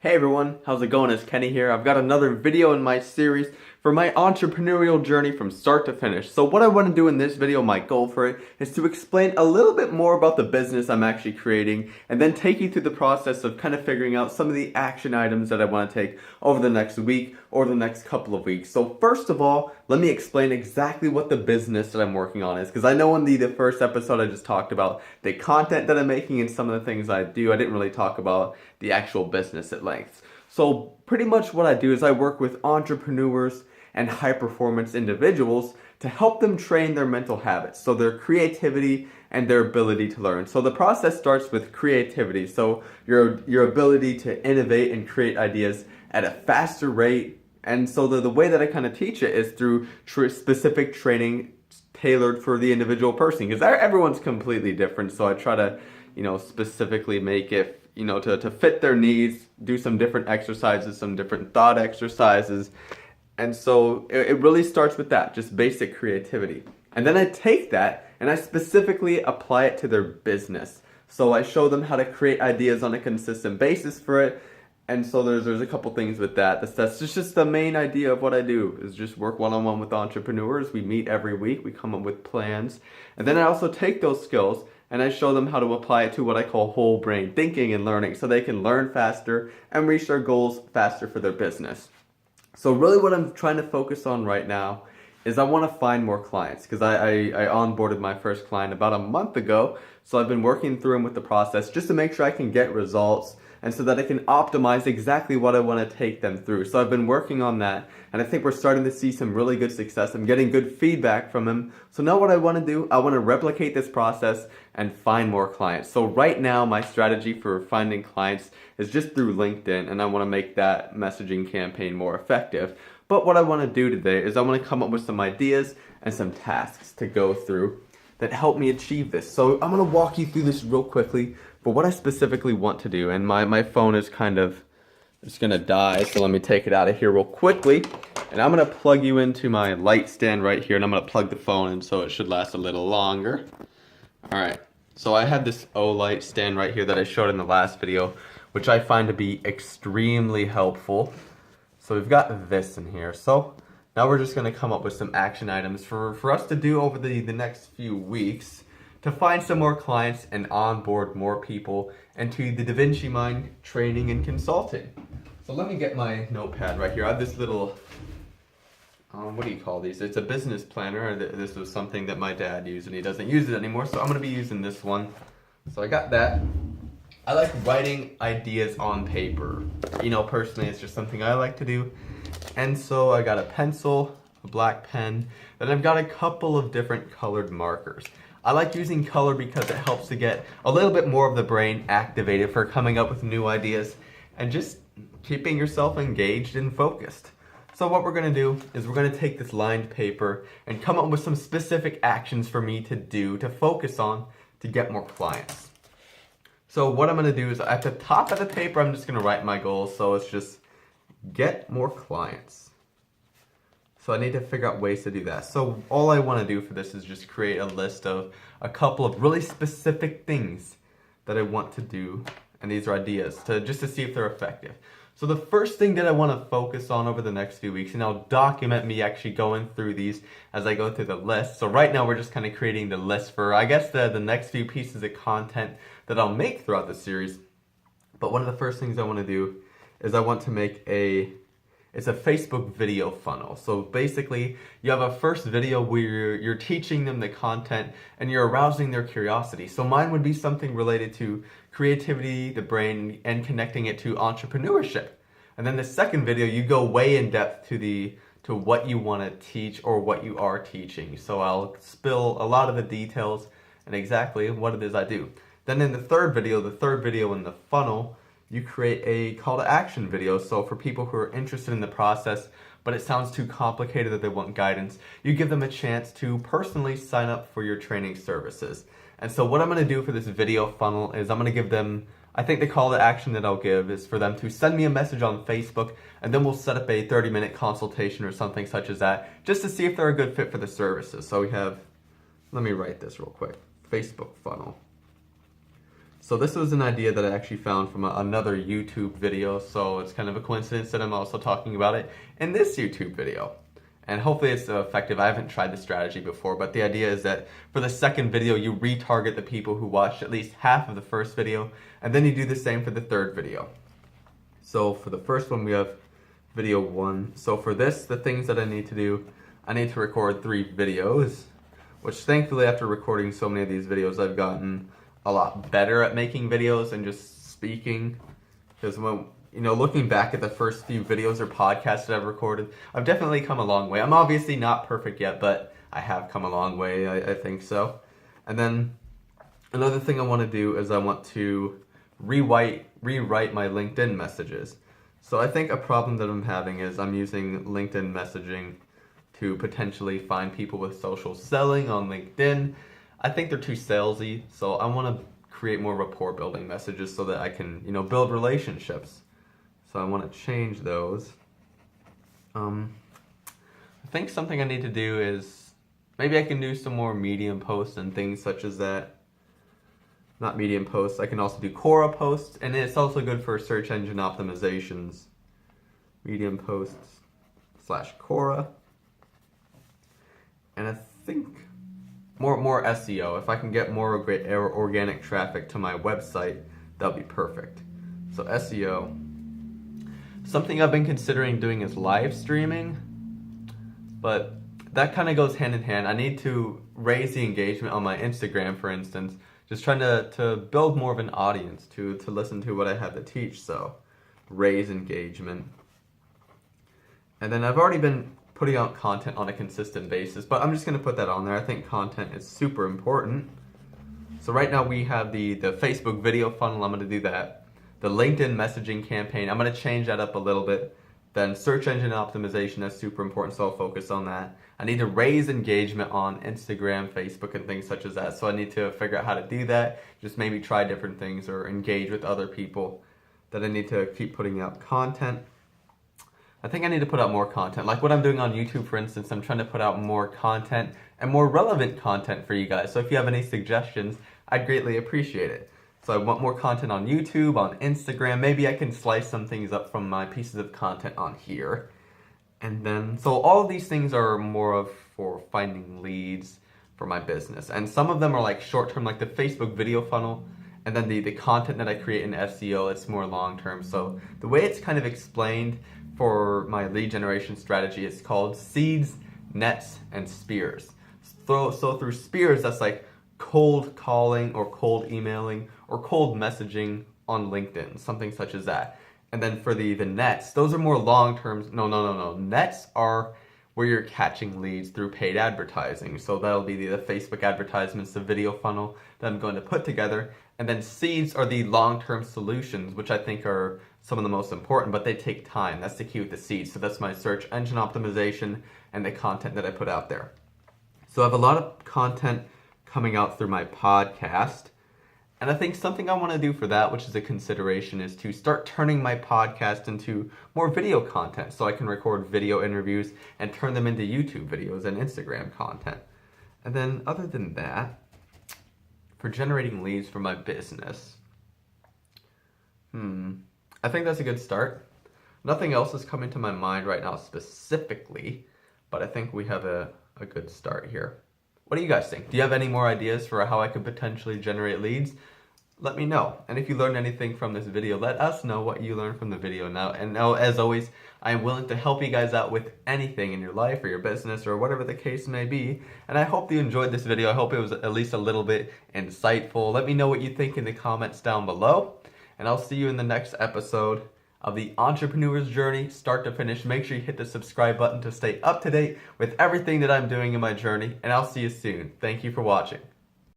Hey everyone, how's it going? It's Kenny here. I've got another video in my series for my entrepreneurial journey from start to finish. So what I want to do in this video, my goal for it, is to explain a little bit more about the business I'm actually creating and then take you through the process of kind of figuring out some of the action items that I want to take over the next week or the next couple of weeks. So first of all, let me explain exactly what the business that I'm working on is, because I know in the first episode I just talked about the content that I'm making and some of the things I do. I didn't really talk about the actual business at length. So pretty much what I do is I work with entrepreneurs and high performance individuals to help them train their mental habits, so their creativity and their ability to learn. So the process starts with creativity, so your ability to innovate and create ideas at a faster rate. And so the way that I kind of teach it is through specific training tailored for the individual person, because everyone's completely different. So I try to, specifically make it, to fit their needs, do some different exercises, some different thought exercises. And so it really starts with that, just basic creativity. And then I take that and I specifically apply it to their business. So I show them how to create ideas on a consistent basis for it. And so there's a couple things with that. That's just the main idea of what I do, is just work one-on-one with entrepreneurs. We meet every week, we come up with plans. And then I also take those skills and I show them how to apply it to what I call whole brain thinking and learning, so they can learn faster and reach their goals faster for their business. So really what I'm trying to focus on right now is I want to find more clients, because I onboarded my first client about a month ago. So I've been working through them with the process just to make sure I can get results and so that I can optimize exactly what I want to take them through. So I've been working on that, and I think we're starting to see some really good success. I'm getting good feedback from them. So now what I want to do, I want to replicate this process and find more clients. So right now my strategy for finding clients is just through LinkedIn, and I want to make that messaging campaign more effective. But what I want to do today is I want to come up with some ideas and some tasks to go through that help me achieve this. So I'm going to walk you through this real quickly for what I specifically want to do. And my phone is it's going to die, so let me take it out of here real quickly. And I'm going to plug you into my light stand right here, and I'm going to plug the phone in so it should last a little longer. Alright, so I had this Olight stand right here that I showed in the last video, which I find to be extremely helpful. So we've got this in here. So now we're just going to come up with some action items for us to do over the next few weeks to find some more clients and onboard more people into the Da Vinci Mind training and consulting. So let me get my notepad right here. I have this little, what do you call these? It's a business planner. This was something that my dad used and he doesn't use it anymore, so I'm going to be using this one. So I got that. I like writing ideas on paper. Personally, it's just something I like to do. And so I got a pencil, a black pen, and I've got a couple of different colored markers. I like using color because it helps to get a little bit more of the brain activated for coming up with new ideas and just keeping yourself engaged and focused. So what we're going to do is we're going to take this lined paper and come up with some specific actions for me to do, to focus on, to get more clients. So what I'm going to do is at the top of the paper, I'm just going to write my goals. So it's just get more clients. So I need to figure out ways to do that. So all I want to do for this is just create a list of a couple of really specific things that I want to do. And these are ideas just to see if they're effective. So the first thing that I want to focus on over the next few weeks, and I'll document me actually going through these as I go through the list. So right now we're just kind of creating the list for, I guess, the next few pieces of content that I'll make throughout the series. But one of the first things I want to do is I want to make it's a Facebook video funnel. So basically, you have a first video where you're teaching them the content and you're arousing their curiosity. So mine would be something related to creativity, the brain, and connecting it to entrepreneurship. And then the second video, you go way in depth to what you want to teach or what you are teaching. So I'll spill a lot of the details and exactly what it is I do. Then in the third video in the funnel, you create a call to action video. So for people who are interested in the process, but it sounds too complicated that they want guidance, you give them a chance to personally sign up for your training services. And so what I'm going to do for this video funnel is I'm going to give them, I think the call to action that I'll give is for them to send me a message on Facebook, and then we'll set up a 30-minute consultation or something such as that, just to see if they're a good fit for the services. So we have, let me write this real quick, Facebook funnel. So this was an idea that I actually found from another YouTube video, so it's kind of a coincidence that I'm also talking about it in this YouTube video. And hopefully it's effective. I haven't tried the strategy before, but the idea is that for the second video, you retarget the people who watched at least half of the first video, and then you do the same for the third video. So for the first one, we have video 1. So for this, the things that I need to do, I need to record 3 videos, which thankfully after recording so many of these videos, I've gotten a lot better at making videos and just speaking. Because when, looking back at the first few videos or podcasts that I've recorded, I've definitely come a long way. I'm obviously not perfect yet, but I have come a long way, I think so. And then another thing I want to do is I want to rewrite my LinkedIn messages. So I think a problem that I'm having is I'm using LinkedIn messaging to potentially find people with social selling on LinkedIn. I think they're too salesy, so I want to create more rapport building messages so that I can, build relationships. So I want to change those. I think something I need to do is maybe I can do some more Medium posts and things such as that. Not Medium posts, I can also do Quora posts, and it's also good for search engine optimizations. Medium posts / Quora. And I think more SEO. If I can get more organic traffic to my website, that'll be perfect. So SEO. Something I've been considering doing is live streaming, but that kind of goes hand in hand. I need to raise the engagement on my Instagram, for instance, just trying to build more of an audience to listen to what I have to teach, so raise engagement. And then I've already been putting out content on a consistent basis, but I'm just going to put that on there. I think content is super important. So right now we have the Facebook video funnel. I'm going to do that. The LinkedIn messaging campaign, I'm going to change that up a little bit. Then search engine optimization, that's super important, so I'll focus on that. I need to raise engagement on Instagram, Facebook, and things such as that. So I need to figure out how to do that. Just maybe try different things or engage with other people. Then I need to keep putting out content. I think I need to put out more content. Like what I'm doing on YouTube, for instance, I'm trying to put out more content and more relevant content for you guys. So if you have any suggestions, I'd greatly appreciate it. So I want more content on YouTube, on Instagram. Maybe I can slice some things up from my pieces of content on here. And then, so all of these things are more of for finding leads for my business. And some of them are like short-term, like the Facebook video funnel. And then the content that I create in SEO, it's more long-term. So the way it's kind of explained for my lead generation strategy is called seeds, nets, and spears. So through spears, that's like cold calling or cold emailing or cold messaging on LinkedIn, something such as that. And then for the nets, those are more long-term. No. Nets are where you're catching leads through paid advertising. So that'll be the Facebook advertisements, the video funnel that I'm going to put together. And then seeds are the long-term solutions, which I think are some of the most important, but they take time. That's the key with the seeds. So that's my search engine optimization and the content that I put out there. So I have a lot of content coming out through my podcast. And I think something I want to do for that, which is a consideration, is to start turning my podcast into more video content so I can record video interviews and turn them into YouTube videos and Instagram content. And then other than that, for generating leads for my business, I think that's a good start. Nothing else is coming to my mind right now specifically, but I think we have a good start here. What do you guys think? Do you have any more ideas for how I could potentially generate leads? Let me know. And if you learned anything from this video, let us know what you learned from the video now. And now, as always, I am willing to help you guys out with anything in your life or your business or whatever the case may be. And I hope you enjoyed this video. I hope it was at least a little bit insightful. Let me know what you think in the comments down below. And I'll see you in the next episode of the Entrepreneur's Journey, start to finish. Make sure you hit the subscribe button to stay up to date with everything that I'm doing in my journey. And I'll see you soon. Thank you for watching.